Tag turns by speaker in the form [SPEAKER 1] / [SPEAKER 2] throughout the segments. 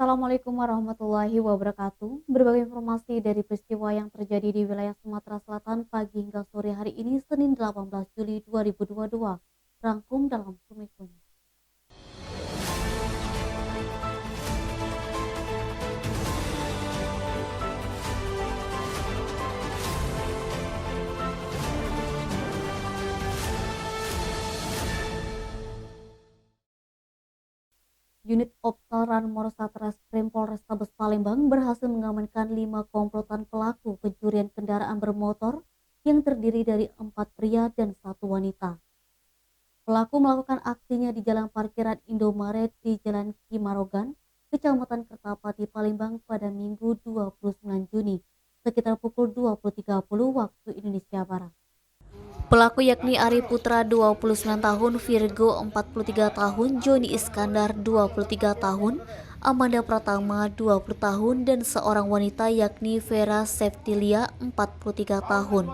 [SPEAKER 1] Assalamualaikum warahmatullahi wabarakatuh. Berbagai informasi dari peristiwa yang terjadi di wilayah Sumatera Selatan pagi hingga sore hari ini Senin 18 Juli 2022. Rangkum dalam Sumikun. Unit Opsal Ranmor Satreskrim Polrestabes Palembang berhasil mengamankan 5 komplotan pelaku pencurian kendaraan bermotor yang terdiri dari 4 pria dan 1 wanita. Pelaku melakukan aksinya di jalan parkiran Indomaret di Jalan Kimarogan, Kecamatan Kertapati, Palembang pada Minggu 29 Juni, sekitar pukul 20.30 waktu Indonesia Barat. Pelaku yakni Ari Putra 29 tahun, Virgo 43 tahun, Joni Iskandar 23 tahun, Amanda Pratama 20 tahun, dan seorang wanita yakni Vera Septilia 43 tahun.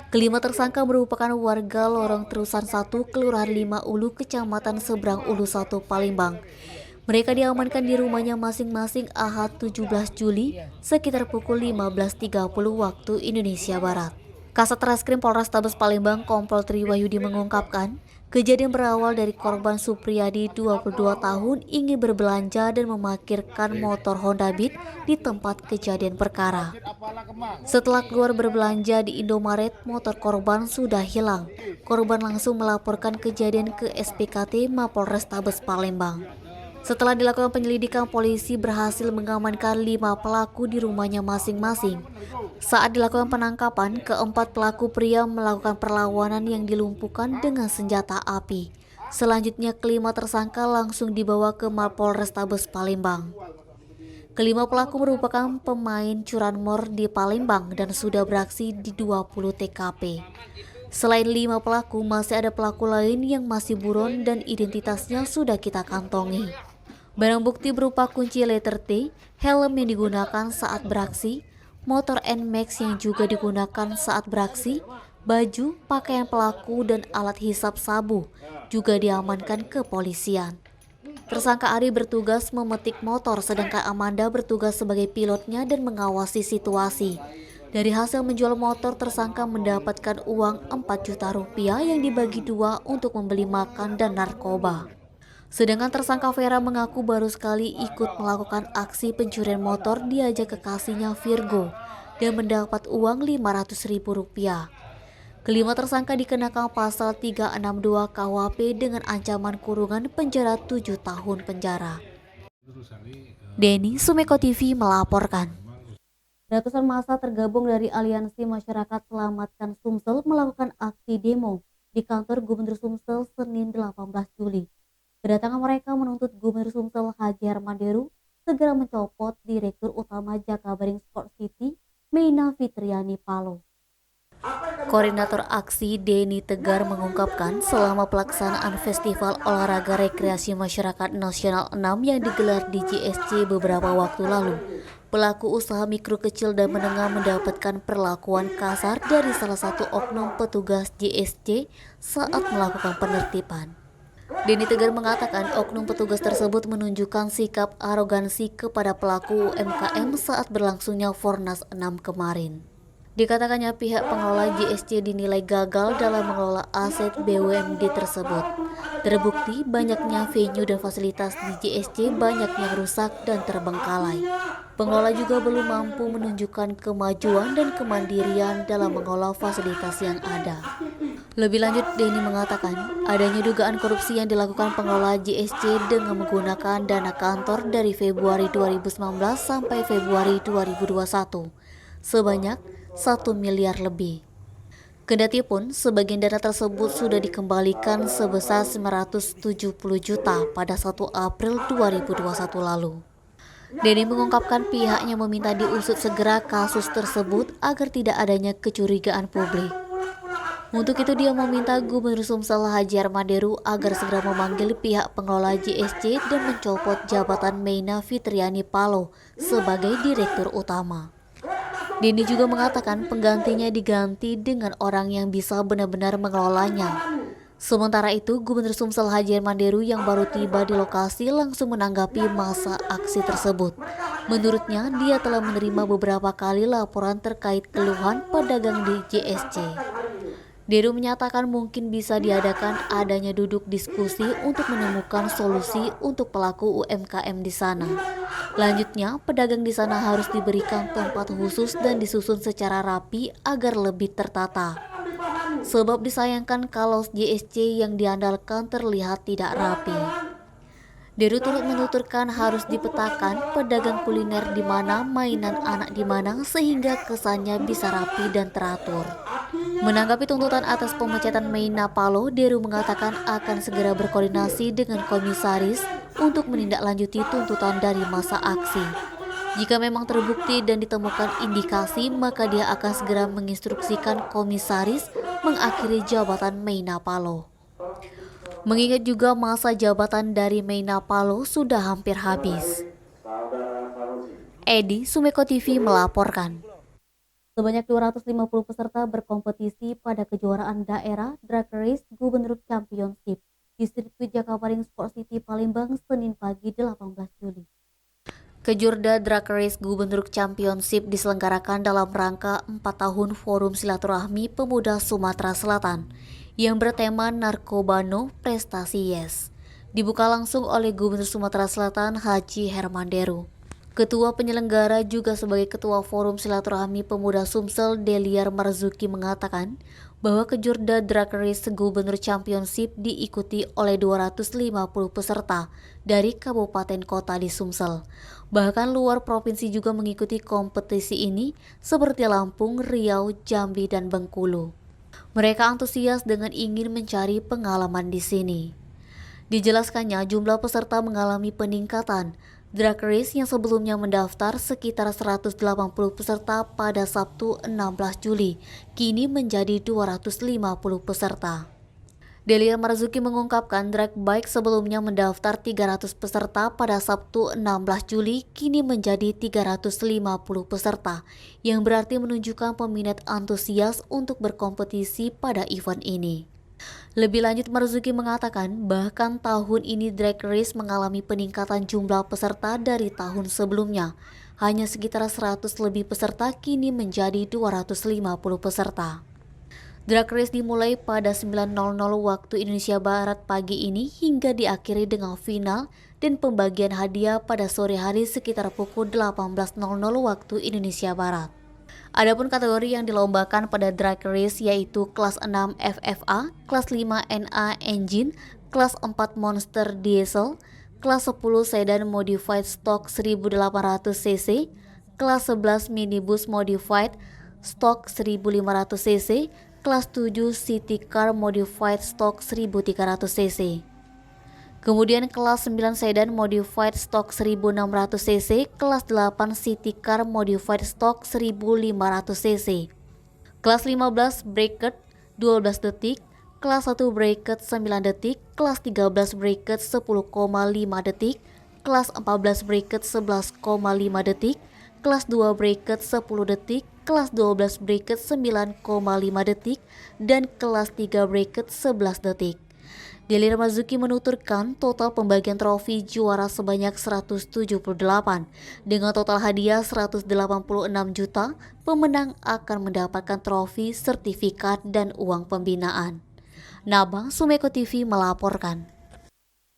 [SPEAKER 1] Kelima tersangka merupakan warga Lorong Terusan 1, Kelurahan 5 Ulu, Kecamatan Seberang Ulu 1, Palembang. Mereka diamankan di rumahnya masing-masing Ahad 17 Juli sekitar pukul 15.30 waktu Indonesia Barat. Kasat Reskrim Polrestabes Palembang Kompol Triwahyudi mengungkapkan, kejadian berawal dari korban Supriyadi 22 tahun ingin berbelanja dan memarkirkan motor Honda Beat di tempat kejadian perkara. Setelah keluar berbelanja di Indomaret, motor korban sudah hilang. Korban langsung melaporkan kejadian ke SPKT Mapolrestabes Palembang. Setelah dilakukan penyelidikan, polisi berhasil mengamankan 5 pelaku di rumahnya masing-masing. Saat dilakukan penangkapan, keempat pelaku pria melakukan perlawanan yang dilumpuhkan dengan senjata api. Selanjutnya, kelima tersangka langsung dibawa ke Mapolrestabes Palembang. Kelima pelaku merupakan pemain curanmor di Palembang dan sudah beraksi di 20 TKP. Selain 5 pelaku, masih ada pelaku lain yang masih buron dan identitasnya sudah kita kantongi. Barang bukti berupa kunci letter T, helm yang digunakan saat beraksi, motor NMAX yang juga digunakan saat beraksi, baju, pakaian pelaku, dan alat hisap sabu juga diamankan kepolisian. Tersangka Ari bertugas memetik motor, sedangkan Amanda bertugas sebagai pilotnya dan mengawasi situasi. Dari hasil menjual motor, tersangka mendapatkan uang 4 juta rupiah yang dibagi 2 untuk membeli makan dan narkoba. Sedangkan tersangka Vera mengaku baru sekali ikut melakukan aksi pencurian motor diajak kekasihnya Virgo dan mendapat uang 500.000 rupiah. Kelima tersangka dikenakan pasal 362 KUHP dengan ancaman kurungan penjara 7 tahun penjara. Denny, Sumeko TV melaporkan. Ratusan massa tergabung dari Aliansi Masyarakat Selamatkan Sumsel melakukan aksi demo di kantor Gubernur Sumsel Senin 18 Juli. Kedatangan mereka menuntut Gubernur Sumsel Haji Hermanderu segera mencopot Direktur Utama Jakabaring Sport City, Meina Fitriani Palo. Koordinator aksi Denny Tegar mengungkapkan selama pelaksanaan Festival Olahraga Rekreasi Masyarakat Nasional 6 yang digelar di JSC beberapa waktu lalu, pelaku usaha mikro kecil dan menengah mendapatkan perlakuan kasar dari salah satu oknum petugas JSC saat melakukan penertiban. Denny Tegar mengatakan oknum petugas tersebut menunjukkan sikap arogansi kepada pelaku UMKM saat berlangsungnya Fornas 6 kemarin. Dikatakannya pihak pengelola JSC dinilai gagal dalam mengelola aset BUMD tersebut. Terbukti banyaknya venue dan fasilitas di JSC banyak yang rusak dan terbengkalai. Pengelola juga belum mampu menunjukkan kemajuan dan kemandirian dalam mengelola fasilitas yang ada. Lebih lanjut, Denny mengatakan adanya dugaan korupsi yang dilakukan pengelola JSC dengan menggunakan dana kantor dari Februari 2019 sampai Februari 2021 sebanyak 1 miliar lebih. Kendati pun, sebagian dana tersebut sudah dikembalikan sebesar 970 juta pada 1 April 2021 lalu. Denny mengungkapkan pihaknya meminta diusut segera kasus tersebut agar tidak adanya kecurigaan publik. Untuk itu dia meminta Gubernur Sumsel Haji Hermanderu agar segera memanggil pihak pengelola JSC dan mencopot jabatan Meina Fitriani Palo sebagai Direktur Utama. Denny juga mengatakan penggantinya diganti dengan orang yang bisa benar-benar mengelolanya. Sementara itu, Gubernur Sumsel Haji Hermanderu yang baru tiba di lokasi langsung menanggapi masa aksi tersebut. Menurutnya, dia telah menerima beberapa kali laporan terkait keluhan pedagang di JSC. Deru menyatakan mungkin bisa diadakan adanya duduk diskusi untuk menemukan solusi untuk pelaku UMKM di sana. Lanjutnya, pedagang di sana harus diberikan tempat khusus dan disusun secara rapi agar lebih tertata. Sebab disayangkan kalau JSC yang diandalkan terlihat tidak rapi. Deru turut menuturkan harus dipetakan pedagang kuliner di mana, mainan anak di mana, sehingga kesannya bisa rapi dan teratur. Menanggapi tuntutan atas pemecatan Meina Paloh, Deru mengatakan akan segera berkoordinasi dengan komisaris untuk menindaklanjuti tuntutan dari masa aksi. Jika memang terbukti dan ditemukan indikasi, maka dia akan segera menginstruksikan komisaris mengakhiri jabatan Meina Paloh. Mengingat juga masa jabatan dari Meina Paloh sudah hampir habis. Edi, Sumeko TV melaporkan. Sebanyak 250 peserta berkompetisi pada kejuaraan daerah Drag Race Gubernur Championship di sirkuit Jakabaring Sport City Palembang Senin pagi 18 Juli. Kejurda Drag Race Gubernur Championship diselenggarakan dalam rangka 4 tahun Forum Silaturahmi Pemuda Sumatera Selatan yang bertema Narkobano Prestasi Yes. Dibuka langsung oleh Gubernur Sumatera Selatan Haji Hermanderu. Ketua penyelenggara juga sebagai Ketua Forum Silaturahmi Pemuda Sumsel Deliar Marzuki mengatakan bahwa kejurda Drag Race Gubernur Championship diikuti oleh 250 peserta dari kabupaten kota di Sumsel. Bahkan luar provinsi juga mengikuti kompetisi ini seperti Lampung, Riau, Jambi, dan Bengkulu. Mereka antusias dengan ingin mencari pengalaman di sini. Dijelaskannya jumlah peserta mengalami peningkatan. Drag Race yang sebelumnya mendaftar sekitar 180 peserta pada Sabtu 16 Juli, kini menjadi 250 peserta. Deliar Marzuki mengungkapkan drag bike sebelumnya mendaftar 300 peserta pada Sabtu 16 Juli, kini menjadi 350 peserta, yang berarti menunjukkan peminat antusias untuk berkompetisi pada event ini. Lebih lanjut, Marzuki mengatakan bahkan tahun ini Drag Race mengalami peningkatan jumlah peserta dari tahun sebelumnya. Hanya sekitar 100 lebih peserta kini menjadi 250 peserta. Drag Race dimulai pada 9.00 waktu Indonesia Barat pagi ini hingga diakhiri dengan final dan pembagian hadiah pada sore hari sekitar pukul 18.00 waktu Indonesia Barat. Adapun kategori yang dilombakan pada Drag Race yaitu kelas 6 FFA, kelas 5 NA Engine, kelas 4 Monster Diesel, kelas 10 Sedan Modified Stock 1800 cc, kelas 11 Minibus Modified Stock 1500 cc, kelas 7 City Car Modified Stock 1300 cc. Kemudian kelas 9 Sedan Modified Stock 1600 cc, kelas 8 City Car Modified Stock 1500 cc. Kelas 15 Bracket 12 detik, kelas 1 Bracket 9 detik, kelas 13 Bracket 10,5 detik, kelas 14 Bracket 11,5 detik, kelas 2 Bracket 10 detik, kelas 12 Bracket 9,5 detik, dan kelas 3 Bracket 11 detik. Deliar Marzuki menuturkan total pembagian trofi juara sebanyak 178. Dengan total hadiah 186 juta, pemenang akan mendapatkan trofi, sertifikat, dan uang pembinaan. Nabang, Sumeko TV melaporkan.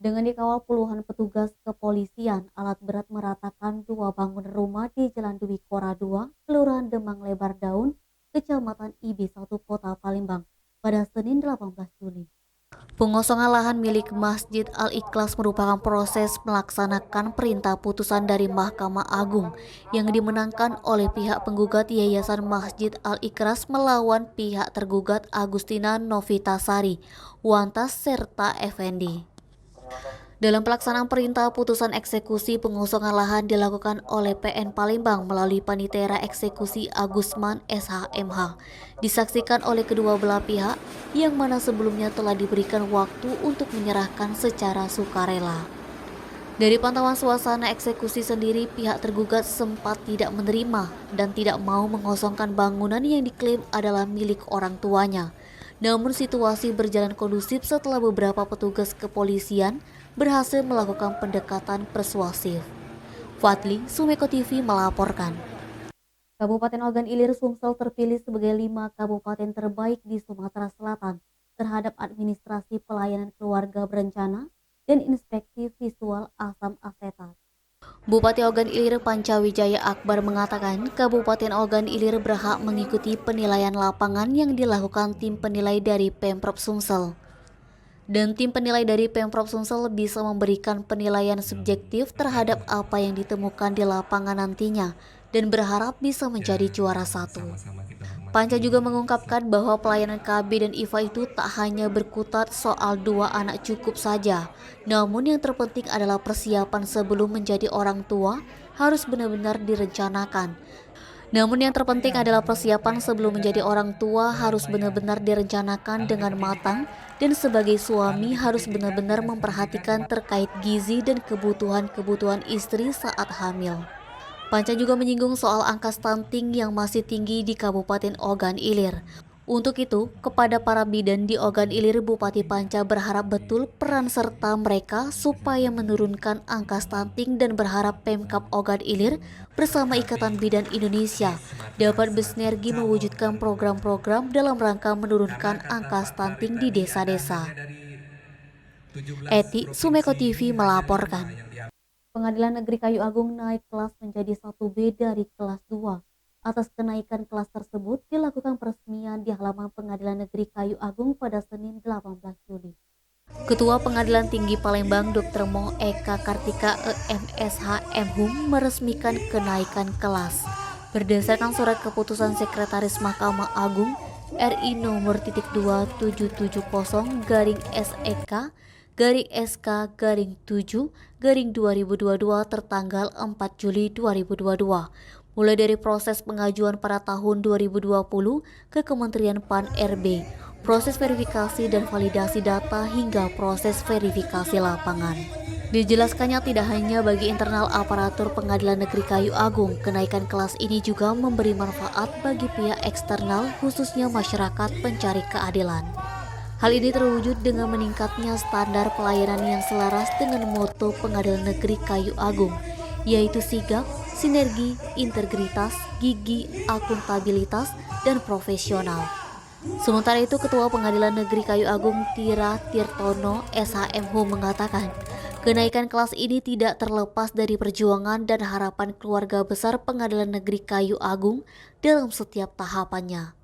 [SPEAKER 1] Dengan dikawal puluhan petugas kepolisian, alat berat meratakan 2 bangunan rumah di Jalan Dwi Kora 2, Kelurahan Demang Lebar Daun, Kecamatan IB1 Kota Palembang, pada Senin 18 Juli. Pengosongan lahan milik Masjid Al-Ikhlas merupakan proses melaksanakan perintah putusan dari Mahkamah Agung yang dimenangkan oleh pihak penggugat Yayasan Masjid Al-Ikhlas melawan pihak tergugat Agustina Novitasari, Wantas serta Effendi. Dalam pelaksanaan perintah putusan eksekusi, pengosongan lahan dilakukan oleh PN Palembang melalui Panitera Eksekusi Agusman SHMH. Disaksikan oleh kedua belah pihak yang mana sebelumnya telah diberikan waktu untuk menyerahkan secara sukarela. Dari pantauan suasana eksekusi sendiri, pihak tergugat sempat tidak menerima dan tidak mau mengosongkan bangunan yang diklaim adalah milik orang tuanya. Namun situasi berjalan kondusif setelah beberapa petugas kepolisian berhasil melakukan pendekatan persuasif. Fadli, Sumeko TV melaporkan. Kabupaten Ogan Ilir Sumsel terpilih sebagai 5 kabupaten terbaik di Sumatera Selatan terhadap administrasi pelayanan keluarga berencana dan inspeksi visual asam asetat. Bupati Ogan Ilir Pancawijaya Akbar mengatakan Kabupaten Ogan Ilir berhak mengikuti penilaian lapangan yang dilakukan tim penilai dari Pemprov Sumsel. Dan tim penilai dari Pemprov Sumsel bisa memberikan penilaian subjektif terhadap apa yang ditemukan di lapangan nantinya dan berharap bisa menjadi juara satu. Panca juga mengungkapkan bahwa pelayanan KB dan IFA itu tak hanya berkutat soal 2 anak cukup saja, namun yang terpenting adalah persiapan sebelum menjadi orang tua harus benar-benar direncanakan. Namun yang terpenting adalah persiapan sebelum menjadi orang tua harus benar-benar direncanakan dengan matang dan sebagai suami harus benar-benar memperhatikan terkait gizi dan kebutuhan-kebutuhan istri saat hamil. Panca juga menyinggung soal angka stunting yang masih tinggi di Kabupaten Ogan Ilir. Untuk itu, kepada para bidan di Ogan Ilir, Bupati Panca berharap betul peran serta mereka supaya menurunkan angka stunting dan berharap Pemkab Ogan Ilir bersama Ikatan Bidan Indonesia dapat bersinergi mewujudkan program-program dalam rangka menurunkan angka stunting di desa-desa. Eti, Sumeko TV melaporkan. Pengadilan Negeri Kayu Agung naik kelas menjadi 1B dari kelas 2. Atas kenaikan kelas tersebut dilakukan peresmian di halaman Pengadilan Negeri Kayu Agung pada Senin 18 Juli. Ketua Pengadilan Tinggi Palembang Dr. Mo Eka Kartika EMSH MHum meresmikan kenaikan kelas. Berdasarkan surat keputusan Sekretaris Mahkamah Agung RI nomor 27.2/SEK/SK/7/2022 tertanggal 4 Juli 2022. Mulai dari proses pengajuan pada tahun 2020 ke Kementerian Pan-RB, proses verifikasi dan validasi data hingga proses verifikasi lapangan. Dijelaskannya tidak hanya bagi internal aparatur Pengadilan Negeri Kayu Agung, kenaikan kelas ini juga memberi manfaat bagi pihak eksternal khususnya masyarakat pencari keadilan. Hal ini terwujud dengan meningkatnya standar pelayanan yang selaras dengan moto Pengadilan Negeri Kayu Agung, yaitu sigap, sinergi, integritas, gigi, akuntabilitas, dan profesional. Sementara itu, Ketua Pengadilan Negeri Kayu Agung Tira Tirtono SHMHum mengatakan, kenaikan kelas ini tidak terlepas dari perjuangan dan harapan keluarga besar Pengadilan Negeri Kayu Agung dalam setiap tahapannya.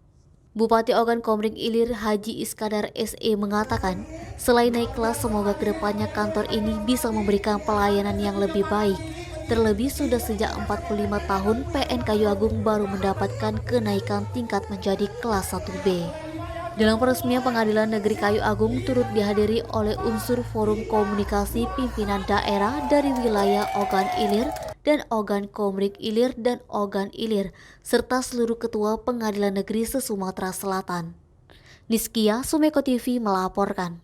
[SPEAKER 1] Bupati Ogan Komering Ilir Haji Iskandar SE mengatakan, selain naik kelas, semoga kedepannya kantor ini bisa memberikan pelayanan yang lebih baik. Terlebih sudah sejak 45 tahun PN Kayu Agung baru mendapatkan kenaikan tingkat menjadi kelas 1B. Dalam peresmian Pengadilan Negeri Kayu Agung turut dihadiri oleh unsur forum komunikasi pimpinan daerah dari wilayah Ogan Ilir dan Ogan Komering Ilir dan Ogan Ilir, serta seluruh ketua Pengadilan Negeri se-Sumatera Selatan. Niskia, Sumeko TV melaporkan.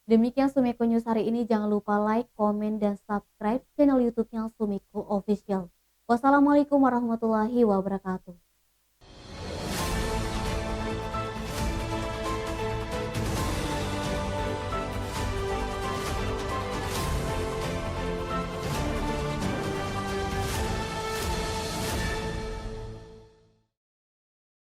[SPEAKER 1] Demikian Sumeko News hari ini. Jangan lupa like, komen, dan subscribe channel YouTube-nya Sumeko Official. Wassalamualaikum warahmatullahi wabarakatuh.